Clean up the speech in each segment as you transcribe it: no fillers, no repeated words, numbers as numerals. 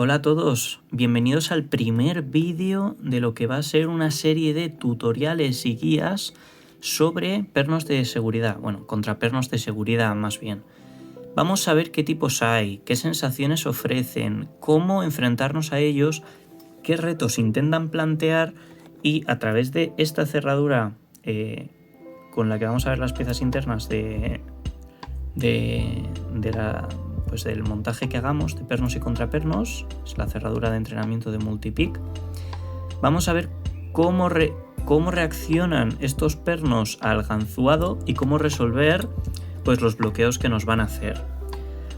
Hola a todos, bienvenidos al primer vídeo de lo que va a ser una serie de tutoriales y guías sobre pernos de seguridad, bueno, contra pernos de seguridad más bien. Vamos a ver qué tipos hay, qué sensaciones ofrecen, cómo enfrentarnos a ellos, qué retos intentan plantear y a través de esta cerradura con la que vamos a ver las piezas internas del montaje que hagamos de pernos y contrapernos, es la cerradura de entrenamiento de Multipeak. Vamos a ver cómo reaccionan estos pernos al ganzuado y cómo resolver pues los bloqueos que nos van a hacer.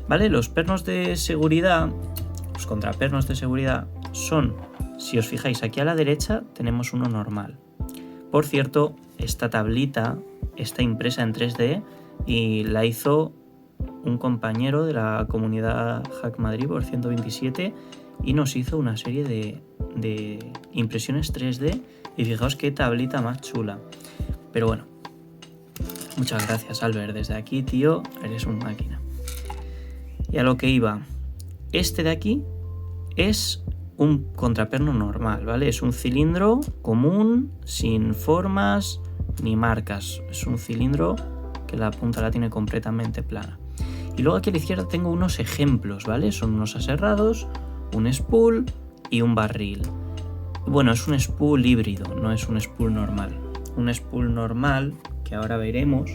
¿Vale? Los pernos de seguridad, los contrapernos de seguridad son, si os fijáis aquí a la derecha tenemos uno normal. Por cierto, esta tablita está impresa en 3D y la hizo un compañero de la comunidad Hack Madrid por 127 y nos hizo una serie de impresiones 3D y fijaos qué tablita más chula. Pero bueno, muchas gracias Albert, desde aquí tío, eres un máquina. Y a lo que iba, este de aquí es un contraperno normal, ¿vale? Es un cilindro común, sin formas ni marcas, es un cilindro que la punta la tiene completamente plana. Y luego aquí a la izquierda tengo unos ejemplos, ¿vale? Son unos aserrados, un spool y un barril. Bueno, es un spool híbrido, no es un spool normal. Un spool normal, que ahora veremos,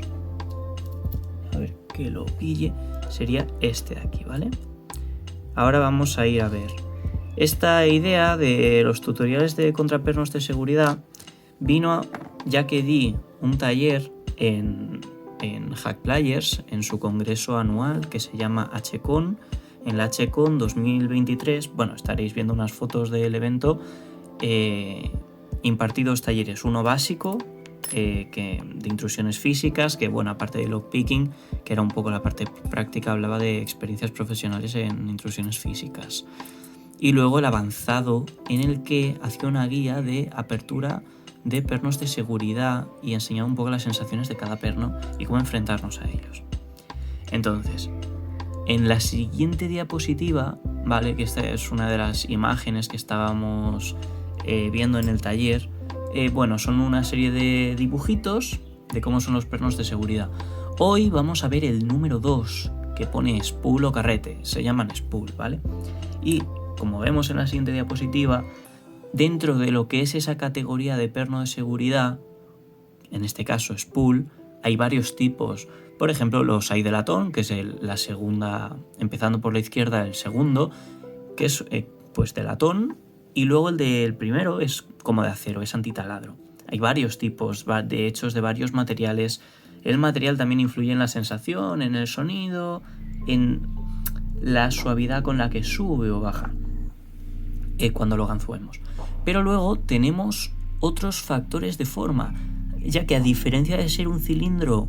a ver que lo pille, sería este de aquí, ¿vale? Ahora vamos a ir a ver. Esta idea de los tutoriales de contrapernos de seguridad vino ya que di un taller en Hack Players, en su congreso anual que se llama HCon, en la HCon 2023, bueno, estaréis viendo unas fotos del evento, impartí dos talleres, uno básico, de intrusiones físicas, que bueno, aparte de lockpicking, que era un poco la parte práctica, hablaba de experiencias profesionales en intrusiones físicas. Y luego el avanzado, en el que hacía una guía de apertura de pernos de seguridad y enseñaba un poco las sensaciones de cada perno y cómo enfrentarnos a ellos. Entonces, en la siguiente diapositiva, ¿vale? Que esta es una de las imágenes que estábamos viendo en el taller, bueno, son una serie de dibujitos de cómo son los pernos de seguridad. Hoy vamos a ver el número 2, que pone spool o carrete, se llaman spool, ¿vale? Y como vemos en la siguiente diapositiva, dentro de lo que es esa categoría de perno de seguridad, en este caso spool, hay varios tipos. Por ejemplo, los hay de latón, que es la segunda, empezando por la izquierda, el segundo, que es pues de latón, y luego el del primero es como de acero, es antitaladro. Hay varios tipos, de hechos de varios materiales. El material también influye en la sensación, en el sonido, en la suavidad con la que sube o baja cuando lo ganzuemos. Pero luego tenemos otros factores de forma, ya que a diferencia de ser un cilindro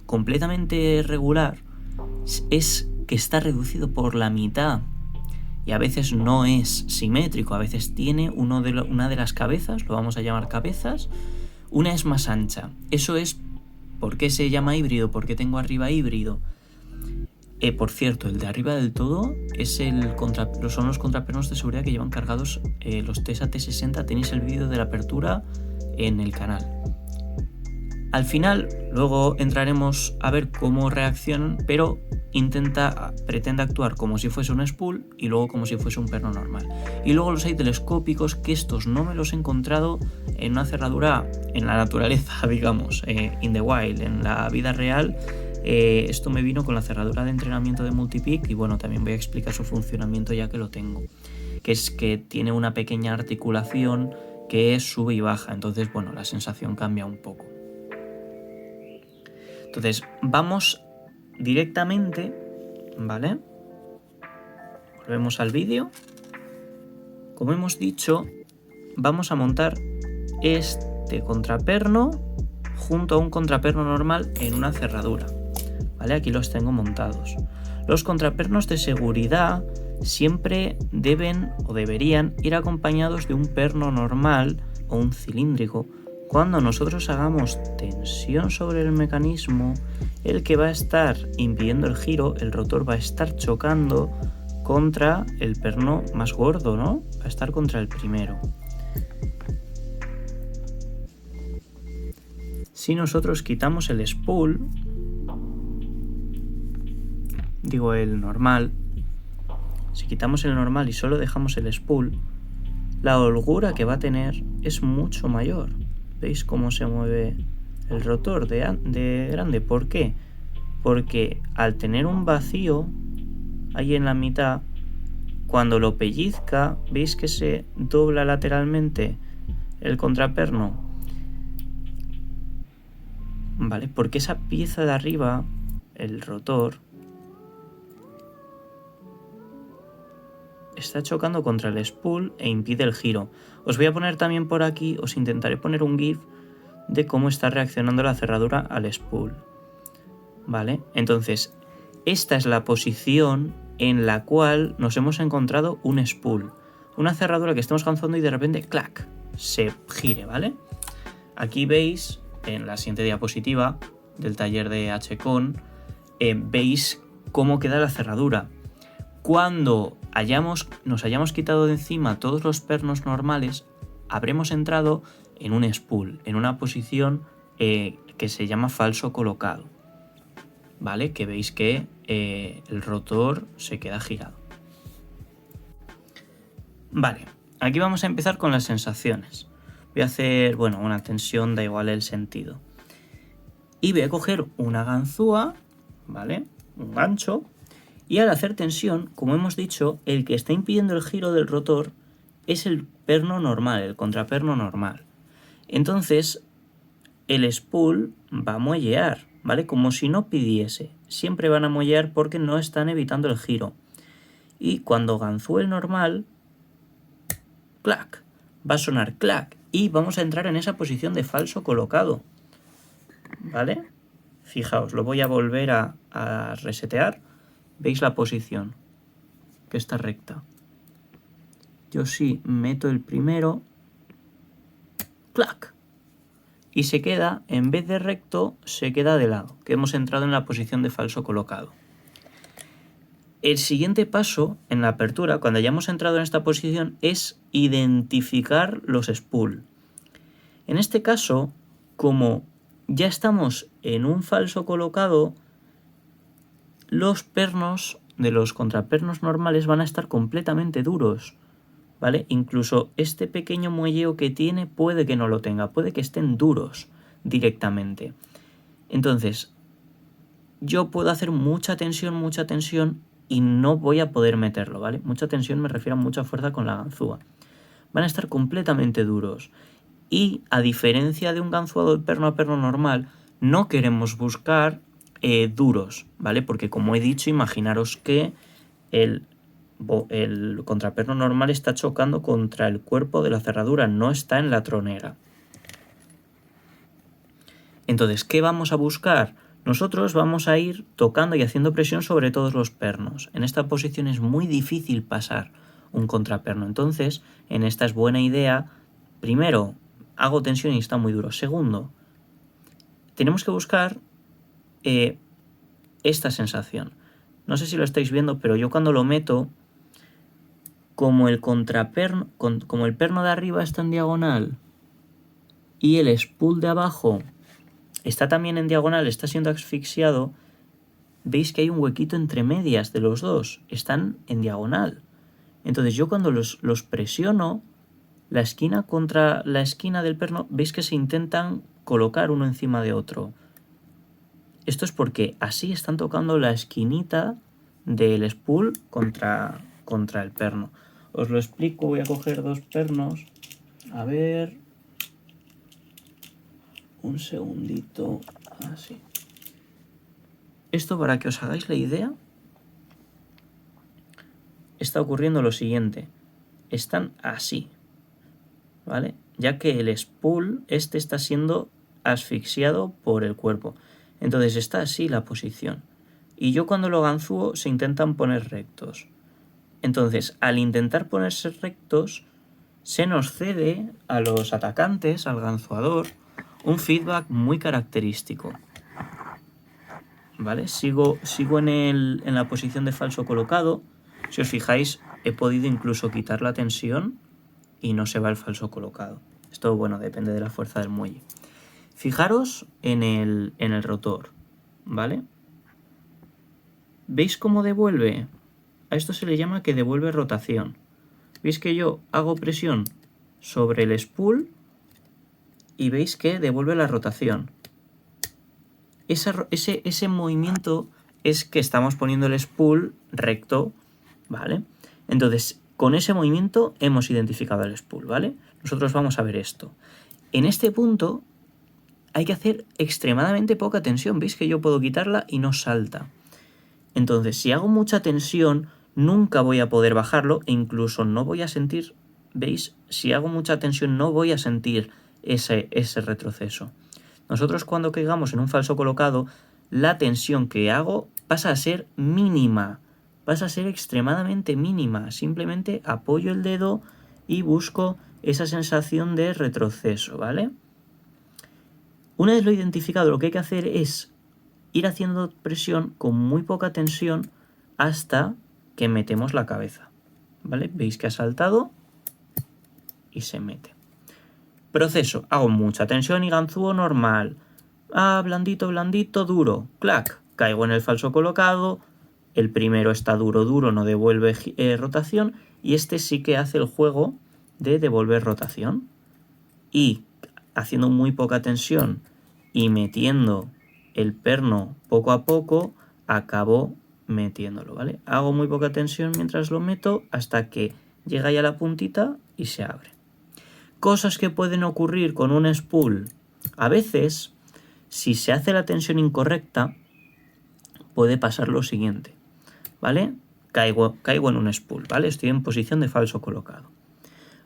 completamente regular, es que está reducido por la mitad y a veces no es simétrico, a veces tiene una de las cabezas, lo vamos a llamar cabezas, una es más ancha. Eso es ¿por qué se llama híbrido? ¿Por qué tengo arriba híbrido? Por cierto, el de arriba del todo es son los contrapernos de seguridad que llevan cargados los TESA T60. Tenéis el vídeo de la apertura en el canal. Al final, luego entraremos a ver cómo reaccionan, pero pretende actuar como si fuese un spool y luego como si fuese un perno normal. Y luego los hay telescópicos, que estos no me los he encontrado en una cerradura en la naturaleza, digamos, in the wild, en la vida real. Esto me vino con la cerradura de entrenamiento de Multipeak y bueno, también voy a explicar su funcionamiento ya que lo tengo, que es que tiene una pequeña articulación que sube y baja, entonces bueno, la sensación cambia un poco. Entonces vamos directamente, ¿vale? Volvemos al vídeo. Como hemos dicho, vamos a montar este contraperno junto a un contraperno normal en una cerradura. ¿Vale? Aquí los tengo montados. Los contrapernos de seguridad siempre deben o deberían ir acompañados de un perno normal o un cilíndrico. Cuando nosotros hagamos tensión sobre el mecanismo, el que va a estar impidiendo el giro, el rotor va a estar chocando contra el perno más gordo, ¿no? Va a estar contra el primero. Si nosotros quitamos el spool, digo el normal, si quitamos el normal y solo dejamos el spool, la holgura que va a tener es mucho mayor. ¿Veis cómo se mueve el rotor de grande? ¿Por qué? Porque al tener un vacío ahí en la mitad, cuando lo pellizca, ¿veis que se dobla lateralmente el contraperno? ¿Vale? Porque esa pieza de arriba, el rotor, está chocando contra el spool e impide el giro. Os voy a poner también por aquí, os intentaré poner un GIF de cómo está reaccionando la cerradura al spool. ¿Vale? Entonces, esta es la posición en la cual nos hemos encontrado un spool. Una cerradura que estamos ganzando y de repente, ¡clac!, se gire, ¿vale? Aquí veis, en la siguiente diapositiva del taller de HCon, veis cómo queda la cerradura. Cuando nos hayamos quitado de encima todos los pernos normales, habremos entrado en un spool, en una posición que se llama falso colocado. ¿Vale? Que veis que el rotor se queda girado. Vale, aquí vamos a empezar con las sensaciones. Voy a hacer, bueno, una tensión, da igual el sentido. Y voy a coger una ganzúa, ¿vale? Un gancho. Y al hacer tensión, como hemos dicho, el que está impidiendo el giro del rotor es el perno normal, el contraperno normal. Entonces, el spool va a muellear, ¿vale? Como si no pidiese. Siempre van a muellear porque no están evitando el giro. Y cuando ganzúe el normal, clac, va a sonar clac. Y vamos a entrar en esa posición de falso colocado. ¿Vale? Fijaos, lo voy a volver a resetear. ¿Veis la posición? Que está recta. Yo sí meto el primero. ¡Clac! Y se queda, en vez de recto, se queda de lado, que hemos entrado en la posición de falso colocado. El siguiente paso en la apertura, cuando hayamos entrado en esta posición, es identificar los spool. En este caso, como ya estamos en un falso colocado, los pernos de los contrapernos normales van a estar completamente duros, ¿vale? Incluso este pequeño muelleo que tiene puede que no lo tenga, puede que estén duros directamente. Entonces, yo puedo hacer mucha tensión y no voy a poder meterlo, ¿vale? Mucha tensión me refiero a mucha fuerza con la ganzúa. Van a estar completamente duros. Y a diferencia de un ganzuado de perno a perno normal, no queremos buscar duros, ¿vale? Porque como he dicho, imaginaros que el contraperno normal está chocando contra el cuerpo de la cerradura, no está en la tronera. Entonces, ¿qué vamos a buscar? Nosotros vamos a ir tocando y haciendo presión sobre todos los pernos. En esta posición es muy difícil pasar un contraperno. Entonces, en esta es buena idea, primero, hago tensión y está muy duro. Segundo, tenemos que buscar esta sensación. No sé si lo estáis viendo, pero yo cuando lo meto, como el contraperno, como el perno de arriba está en diagonal y el spool de abajo está también en diagonal, está siendo asfixiado, veis que hay un huequito entre medias de los dos, están en diagonal. Entonces yo cuando los presiono, la esquina contra la esquina del perno, veis que se intentan colocar uno encima de otro. Esto es porque así están tocando la esquinita del spool contra el perno. Os lo explico, voy a coger dos pernos. A ver. Un segundito. Así. Esto, para que os hagáis la idea, está ocurriendo lo siguiente. Están así, ¿vale? Ya que el spool está siendo asfixiado por el cuerpo. Entonces está así la posición. Y yo cuando lo ganzúo se intentan poner rectos. Entonces, al intentar ponerse rectos, se nos cede a los atacantes, al ganzuador, un feedback muy característico. ¿Vale? Sigo en la posición de falso colocado Si os fijáis, he podido incluso quitar la tensión y no se va el falso colocado. Esto, bueno, depende de la fuerza del muelle. Fijaros en el rotor, ¿vale? ¿Veis cómo devuelve? A esto se le llama que devuelve rotación. ¿Veis que yo hago presión sobre el spool y veis que devuelve la rotación? Ese movimiento es que estamos poniendo el spool recto, ¿vale? Entonces, con ese movimiento hemos identificado el spool, ¿vale? Nosotros vamos a ver esto. En este punto hay que hacer extremadamente poca tensión. ¿Veis que yo puedo quitarla y no salta? Entonces, si hago mucha tensión, nunca voy a poder bajarlo e incluso no voy a sentir, ¿veis? Si hago mucha tensión no voy a sentir ese retroceso. Nosotros cuando caigamos en un falso colocado, la tensión que hago pasa a ser mínima, pasa a ser extremadamente mínima. Simplemente apoyo el dedo y busco esa sensación de retroceso, ¿vale? Una vez lo identificado, lo que hay que hacer es ir haciendo presión con muy poca tensión hasta que metemos la cabeza, ¿vale? Veis que ha saltado y se mete. Proceso, hago mucha tensión y ganzúo normal. Blandito, blandito, duro. Clac, caigo en el falso colocado. El primero está duro, duro, no devuelve rotación. Y este sí que hace el juego de devolver rotación. Y haciendo muy poca tensión y metiendo el perno poco a poco, acabo metiéndolo, ¿vale? Hago muy poca tensión mientras lo meto hasta que llega ya la puntita y se abre. Cosas que pueden ocurrir con un spool. A veces, si se hace la tensión incorrecta, puede pasar lo siguiente, ¿vale? Caigo en un spool, ¿vale? Estoy en posición de falso colocado.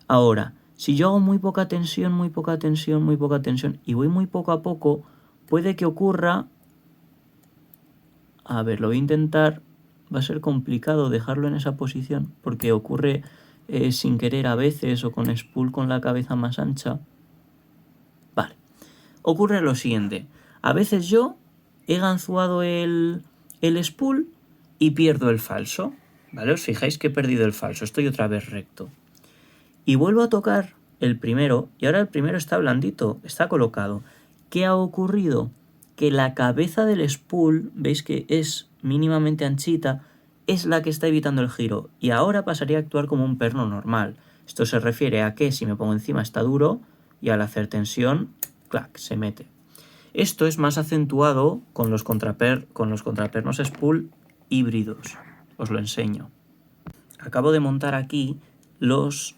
Ahora, si yo hago muy poca tensión, muy poca tensión, muy poca tensión y voy muy poco a poco, puede que ocurra... A ver, lo voy a intentar. Va a ser complicado dejarlo en esa posición porque ocurre... sin querer a veces o con spool con la cabeza más ancha. Vale. Ocurre lo siguiente. A veces yo he ganzuado el spool y pierdo el falso. ¿Vale? Os fijáis que he perdido el falso. Estoy otra vez recto. Y vuelvo a tocar el primero y ahora el primero está blandito, está colocado. ¿Qué ha ocurrido? Que la cabeza del spool, veis que es mínimamente anchita, es la que está evitando el giro y ahora pasaría a actuar como un perno normal. Esto se refiere a que si me pongo encima está duro y al hacer tensión, clac, se mete. Esto es más acentuado con los contrapernos spool híbridos. Os lo enseño. Acabo de montar aquí los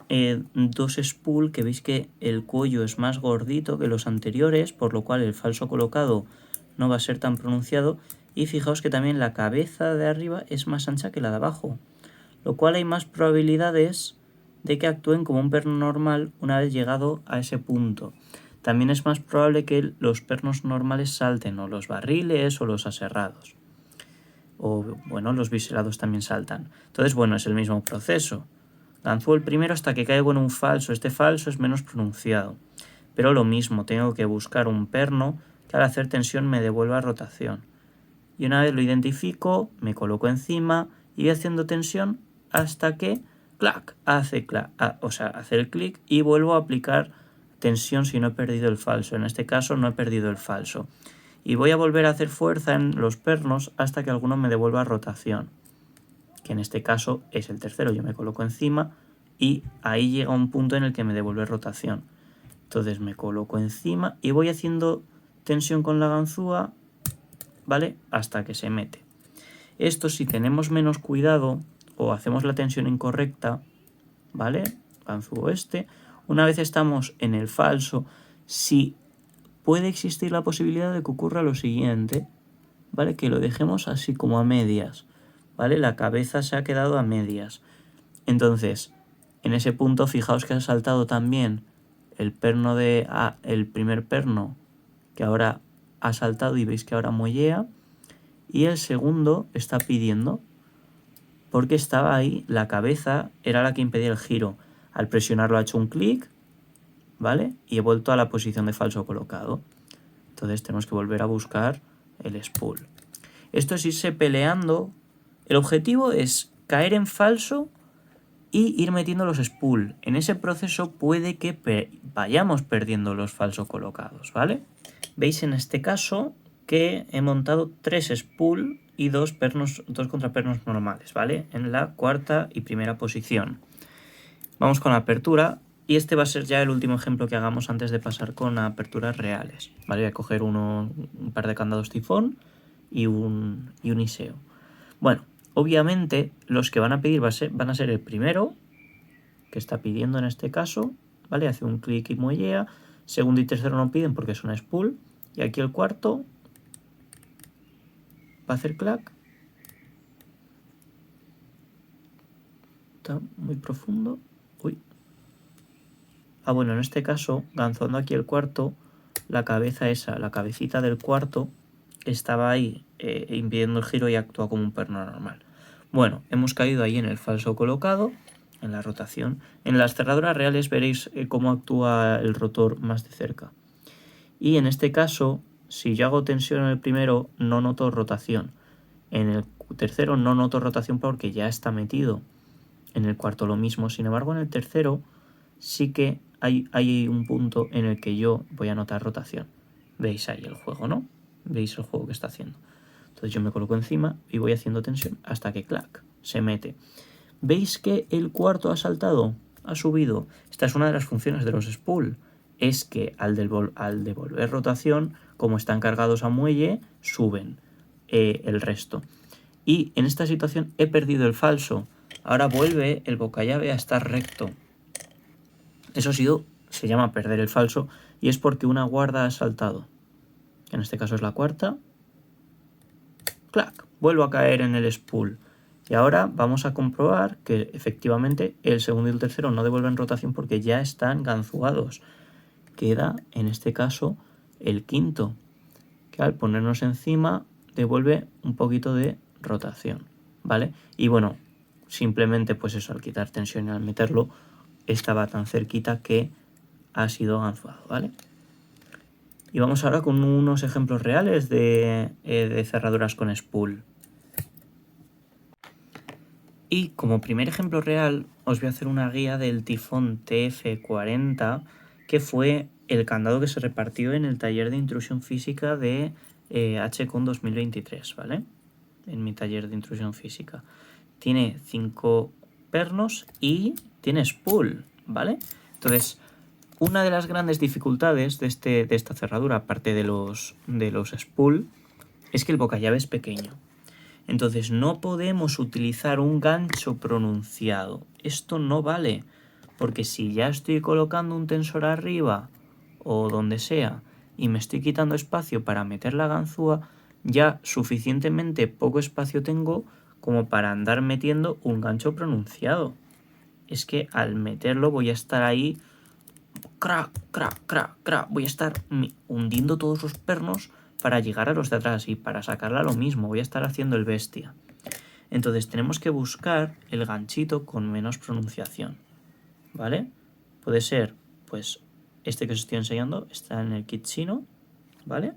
dos spool que veis que el cuello es más gordito que los anteriores, por lo cual el falso colocado no va a ser tan pronunciado. Y fijaos que también la cabeza de arriba es más ancha que la de abajo, lo cual hay más probabilidades de que actúen como un perno normal una vez llegado a ese punto. También es más probable que los pernos normales salten, o los barriles o los aserrados. O, bueno, los biselados también saltan. Entonces, bueno, es el mismo proceso. Lanzo el primero hasta que caigo en un falso. Este falso es menos pronunciado. Pero lo mismo, tengo que buscar un perno que al hacer tensión me devuelva rotación. Y una vez lo identifico, me coloco encima y voy haciendo tensión hasta que clac, hace el clic y vuelvo a aplicar tensión si no he perdido el falso. En este caso no he perdido el falso. Y voy a volver a hacer fuerza en los pernos hasta que alguno me devuelva rotación, que en este caso es el tercero. Yo me coloco encima y ahí llega un punto en el que me devuelve rotación. Entonces me coloco encima y voy haciendo tensión con la ganzúa, ¿vale? Hasta que se mete. Esto, si tenemos menos cuidado o hacemos la tensión incorrecta, ¿vale? Ganzúo este. Una vez estamos en el falso, si puede existir la posibilidad de que ocurra lo siguiente, ¿vale? Que lo dejemos así como a medias, ¿vale? La cabeza se ha quedado a medias. Entonces, en ese punto, fijaos que ha saltado también el primer perno, que ahora ha saltado y veis que ahora muellea, y el segundo está pidiendo, porque estaba ahí, la cabeza era la que impedía el giro. Al presionarlo ha hecho un clic, ¿vale? Y he vuelto a la posición de falso colocado. Entonces tenemos que volver a buscar el spool. Esto es irse peleando. El objetivo es caer en falso y ir metiendo los spool. En ese proceso puede que vayamos perdiendo los falsos colocados, ¿vale? Veis en este caso que he montado 3 spool y 2 contrapernos normales, ¿vale? En la cuarta y primera posición. Vamos con la apertura y este va a ser ya el último ejemplo que hagamos antes de pasar con aperturas reales, ¿vale? Voy a coger un par de candados tifón y un ISEO. Bueno, obviamente los que van a pedir van a ser el primero, que está pidiendo en este caso, ¿vale? Hace un clic y muellea. Segundo y tercero no piden porque son spool. Y aquí el cuarto va a hacer clac. Está muy profundo. Uy. Ah, bueno, en este caso, ganzando aquí el cuarto, la cabecita del cuarto estaba ahí impidiendo el giro y actúa como un perno normal. Bueno, hemos caído ahí en el falso colocado, en la rotación. En las cerraduras reales veréis cómo actúa el rotor más de cerca. Y en este caso, si yo hago tensión en el primero, no noto rotación. En el tercero no noto rotación porque ya está metido. En el cuarto lo mismo. Sin embargo, en el tercero sí que hay un punto en el que yo voy a notar rotación. Veis ahí el juego, ¿no? Veis el juego que está haciendo. Entonces yo me coloco encima y voy haciendo tensión hasta que clac, se mete. ¿Veis que el cuarto ha saltado? Ha subido. Esta es una de las funciones de los spool. Es que al devolver rotación, como están cargados a muelle, suben el resto. Y en esta situación he perdido el falso. Ahora vuelve el bocallave a estar recto. Eso se llama perder el falso y es porque una guarda ha saltado. En este caso es la cuarta. ¡Clac! Vuelvo a caer en el spool. Y ahora vamos a comprobar que efectivamente el segundo y el tercero no devuelven rotación porque ya están ganzuados. Queda, en este caso, el quinto, que al ponernos encima devuelve un poquito de rotación, ¿vale? Y bueno, simplemente pues eso, al quitar tensión y al meterlo, estaba tan cerquita que ha sido ganzuado, ¿vale? Y vamos ahora con unos ejemplos reales de cerraduras con spool. Y como primer ejemplo real os voy a hacer una guía del tifón TF40, que fue el candado que se repartió en el taller de intrusión física de HCON 2023, ¿vale? En mi taller de intrusión física. Tiene 5 pernos y tiene spool, ¿vale? Entonces, una de las grandes dificultades de esta cerradura, aparte de los spool, es que el bocallave es pequeño. Entonces no podemos utilizar un gancho pronunciado. Esto no vale, porque si ya estoy colocando un tensor arriba o donde sea y me estoy quitando espacio para meter la ganzúa, ya suficientemente poco espacio tengo como para andar metiendo un gancho pronunciado. Es que al meterlo voy a estar ahí, crack, crack, crack, crack, voy a estar hundiendo todos los pernos para llegar a los de atrás y para sacarla lo mismo, voy a estar haciendo el bestia. Entonces tenemos que buscar el ganchito con menos pronunciación, ¿vale? Puede ser, pues, este que os estoy enseñando, está en el kit chino, ¿vale?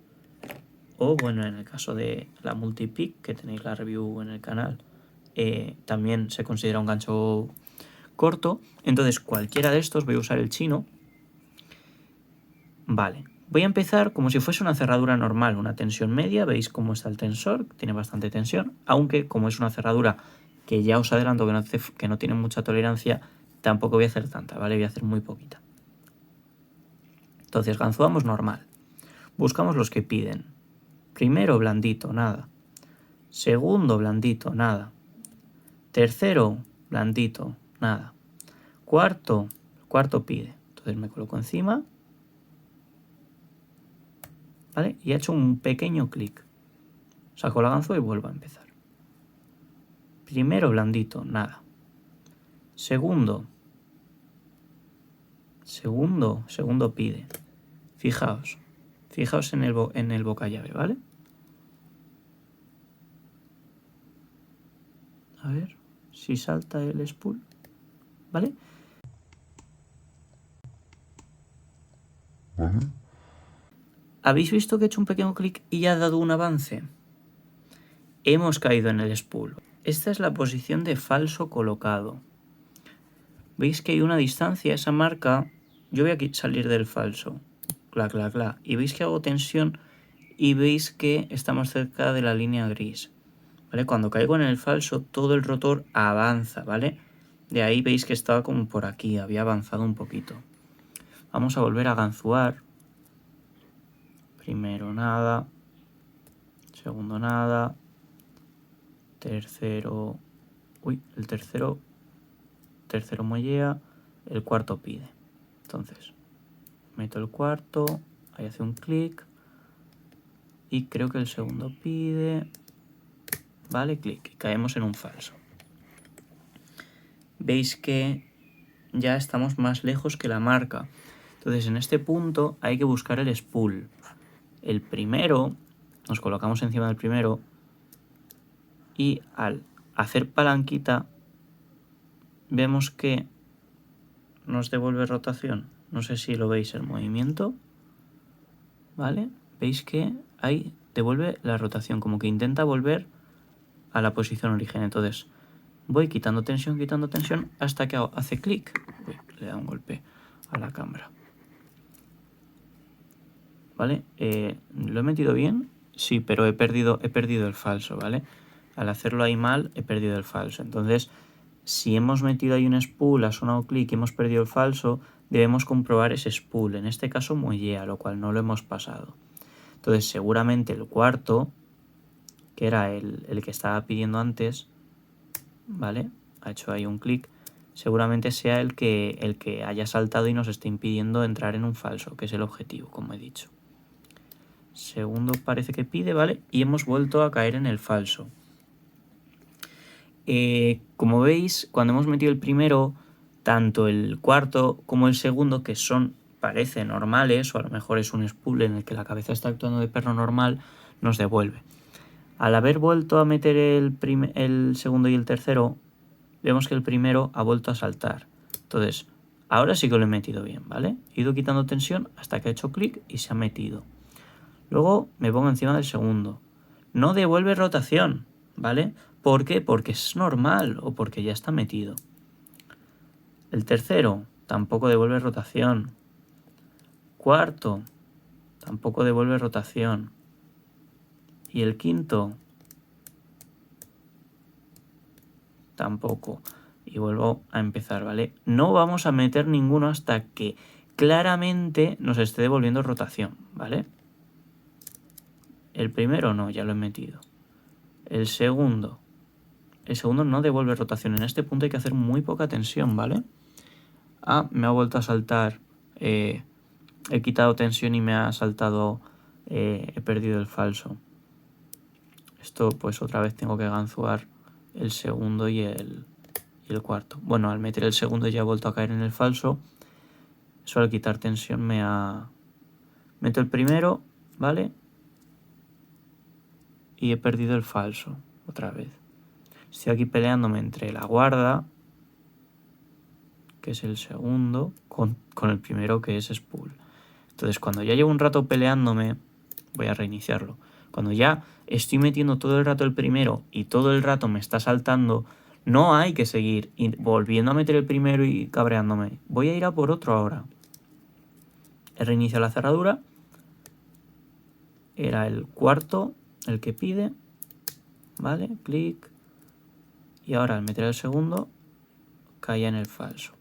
O bueno, en el caso de la Multipick, que tenéis la review en el canal, también se considera un gancho corto. Entonces cualquiera de estos, voy a usar el chino. Vale, voy a empezar como si fuese una cerradura normal, una tensión media. Veis cómo está el tensor, tiene bastante tensión, aunque como es una cerradura que ya os adelanto que no tiene mucha tolerancia, tampoco voy a hacer tanta, ¿vale? Voy a hacer muy poquita. Entonces ganzuamos normal. Buscamos los que piden. Primero blandito, nada. Segundo blandito, nada. Tercero blandito, nada. Cuarto pide. Entonces me coloco encima, ¿vale? Y he hecho un pequeño clic. Saco la ganzúa y vuelvo a empezar. Primero blandito, nada. Segundo pide. Fijaos en el bocallave, ¿vale? A ver si salta el spool, ¿vale? ¿Habéis visto que he hecho un pequeño clic y ya ha dado un avance? Hemos caído en el spool. esta es la posición de falso colocado. ¿Veis que hay una distancia? Esa marca, yo voy a salir del falso. Clac, clac, clac. Y veis que hago tensión y veis que estamos cerca de la línea gris. ¿Vale? Cuando caigo en el falso, todo el rotor avanza, ¿vale? De ahí veis que estaba como por aquí, había avanzado un poquito. Vamos a volver a ganzuar. Primero nada. Segundo nada. Tercero... Uy, el tercero mollea. El cuarto pide. Entonces, meto el cuarto. Ahí hace un clic. Y creo que el segundo pide. Vale, clic. Y caemos en un falso. Veis que ya estamos más lejos que la marca. Entonces, en este punto hay que buscar el spool. El primero, nos colocamos encima del primero y al hacer palanquita vemos que nos devuelve rotación. No sé si lo veis el movimiento. ¿Vale? Veis que ahí devuelve la rotación, como que intenta volver a la posición origen. Entonces voy quitando tensión hasta que hace clic. Le da un golpe a la cámara. ¿Vale? ¿Lo he metido bien? Sí, pero he perdido el falso, ¿vale? Al hacerlo ahí mal, he perdido el falso. Entonces, si hemos metido ahí un spool, ha sonado clic y hemos perdido el falso, debemos comprobar ese spool. En este caso, muellea, lo cual no lo hemos pasado. Entonces, seguramente el cuarto, que era el que estaba pidiendo antes, ¿vale? Ha hecho ahí un clic. Seguramente sea el que haya saltado y nos esté impidiendo entrar en un falso, que es el objetivo, como he dicho. Segundo parece que pide, ¿vale? Y hemos vuelto a caer en el falso. Como veis, cuando hemos metido el primero, tanto el cuarto como el segundo, que parece normales, o a lo mejor es un spool en el que la cabeza está actuando de perro normal, nos devuelve. Al haber vuelto a meter el segundo y el tercero, vemos que el primero ha vuelto a saltar. Entonces, ahora sí que lo he metido bien, ¿vale? He ido quitando tensión hasta que ha hecho clic y se ha metido. Luego me pongo encima del segundo. No devuelve rotación, ¿vale? ¿Por qué? Porque es normal o porque ya está metido. El tercero tampoco devuelve rotación. Cuarto tampoco devuelve rotación. Y el quinto tampoco. Y vuelvo a empezar, ¿vale? No vamos a meter ninguno hasta que claramente nos esté devolviendo rotación, ¿vale? El primero no, ya lo he metido. El segundo no devuelve rotación. En este punto hay que hacer muy poca tensión, ¿vale? Me ha vuelto a saltar. He quitado tensión y me ha saltado. He perdido el falso. Esto pues otra vez tengo que ganzuar el segundo y el cuarto. Bueno, al meter el segundo ya he vuelto a caer en el falso. Eso al quitar tensión meto el primero, ¿vale? Y he perdido el falso otra vez. Estoy aquí peleándome entre la guarda, que es el segundo, con el primero, que es spool. Entonces, cuando ya llevo un rato peleándome, voy a reiniciarlo. Cuando ya estoy metiendo todo el rato el primero y todo el rato me está saltando, no hay que seguir volviendo a meter el primero y cabreándome. Voy a ir a por otro ahora. He reiniciado la cerradura. Era el cuarto el que pide. ¿Vale? Clic. Y ahora al meter el segundo, caía en el falso.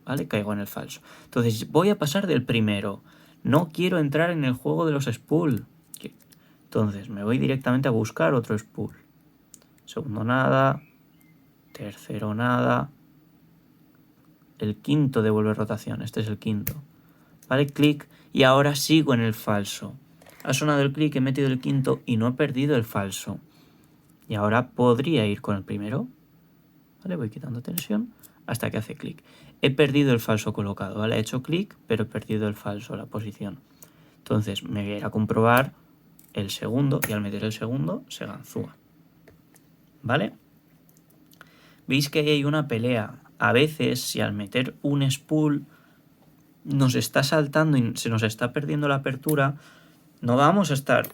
¿Vale? Caigo en el falso. Entonces voy a pasar del primero. No quiero entrar en el juego de los spool. Entonces me voy directamente a buscar otro spool. Segundo nada. Tercero nada. El quinto devuelve rotación. Este es el quinto. ¿Vale? Clic. Y ahora sigo en el falso. Ha sonado el clic, he metido el quinto y no he perdido el falso. Y ahora podría ir con el primero. ¿Vale? Voy quitando tensión hasta que hace clic. He perdido el falso colocado, ¿vale? He hecho clic, pero he perdido el falso, la posición. Entonces me voy a ir a comprobar el segundo y al meter el segundo se ganzúa. ¿Vale? Veis que ahí hay una pelea. A veces, si al meter un spool nos está saltando y se nos está perdiendo la apertura, no vamos a estar...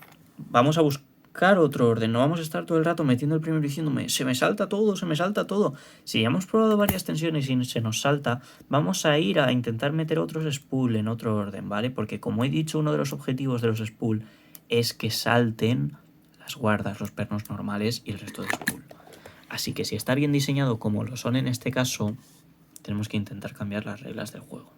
buscar otro orden. No vamos a estar todo el rato metiendo el primero y diciéndome, se me salta todo, se me salta todo. Si ya hemos probado varias tensiones y se nos salta, vamos a ir a intentar meter otros spool en otro orden, ¿vale? Porque como he dicho, uno de los objetivos de los spool es que salten las guardas, los pernos normales y el resto de spool. Así que si está bien diseñado como lo son en este caso, tenemos que intentar cambiar las reglas del juego.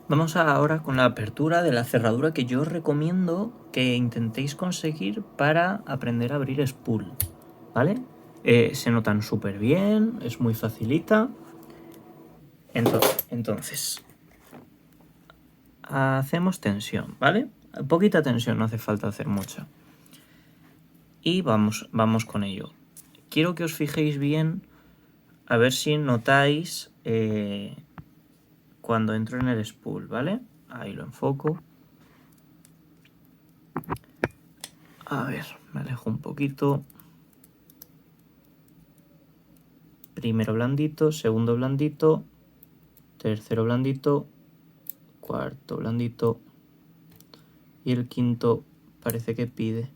Vamos ahora con la apertura de la cerradura que yo os recomiendo que intentéis conseguir para aprender a abrir spool, ¿vale? Se notan súper bien, es muy facilita. Entonces, hacemos tensión, ¿vale? Poquita tensión, no hace falta hacer mucha. Y vamos con ello. Quiero que os fijéis bien, a ver si notáis cuando entro en el spool, ¿vale? Ahí lo enfoco. A ver, me alejo un poquito. Primero blandito, segundo blandito, tercero blandito, cuarto blandito y el quinto parece que pide.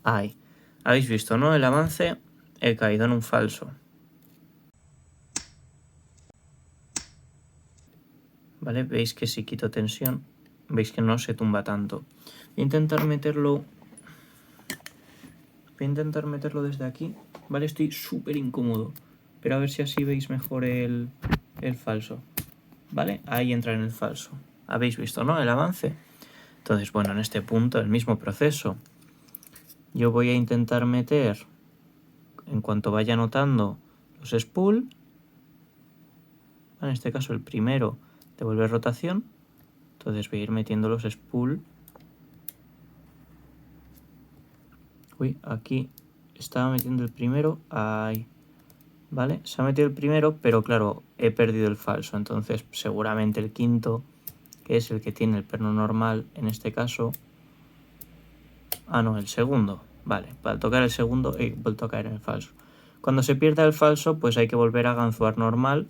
Ahí. ¿Habéis visto, no? El avance, he caído en un falso. ¿Vale? Veis que si quito tensión, veis que no se tumba tanto. Voy a intentar meterlo desde aquí. Vale, estoy súper incómodo. Pero a ver si así veis mejor el falso. ¿Vale? Ahí entra en el falso. ¿Habéis visto, no? El avance. Entonces, bueno, en este punto el mismo proceso. Yo voy a intentar meter, en cuanto vaya anotando, los spool. En este caso el primero devuelve rotación. Entonces voy a ir metiendo los spool. Uy, aquí estaba metiendo el primero. Ahí. ¿Vale? Se ha metido el primero, pero claro, he perdido el falso. Entonces seguramente el quinto, que es el que tiene el perno normal, en este caso... Ah, no, el segundo. Vale, para tocar el segundo he vuelto a caer en el falso. Cuando se pierda el falso, pues hay que volver a ganzuar normal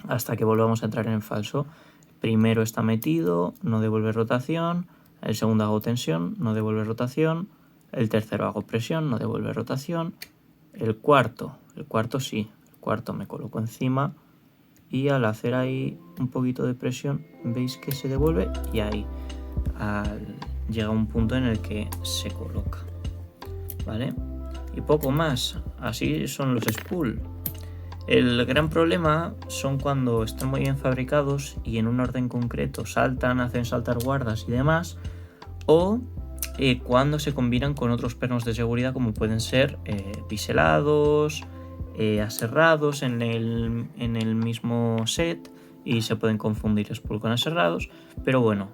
hasta que volvamos a entrar en el falso. El primero está metido, no devuelve rotación. El segundo hago tensión, no devuelve rotación. El tercero hago presión, no devuelve rotación. El cuarto sí. El cuarto me coloco encima y al hacer ahí un poquito de presión, veis que se devuelve y ahí llega un punto en el que se coloca, ¿vale? Y poco más, así son los spool. El gran problema son cuando están muy bien fabricados y en un orden concreto saltan, hacen saltar guardas y demás, o cuando se combinan con otros pernos de seguridad como pueden ser biselados, aserrados en el mismo set y se pueden confundir spool con aserrados, pero bueno.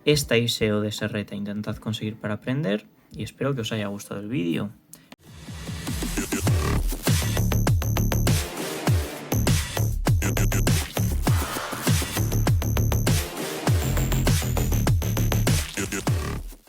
Esta ISEO de Serreta intentad conseguir para aprender y espero que os haya gustado el vídeo.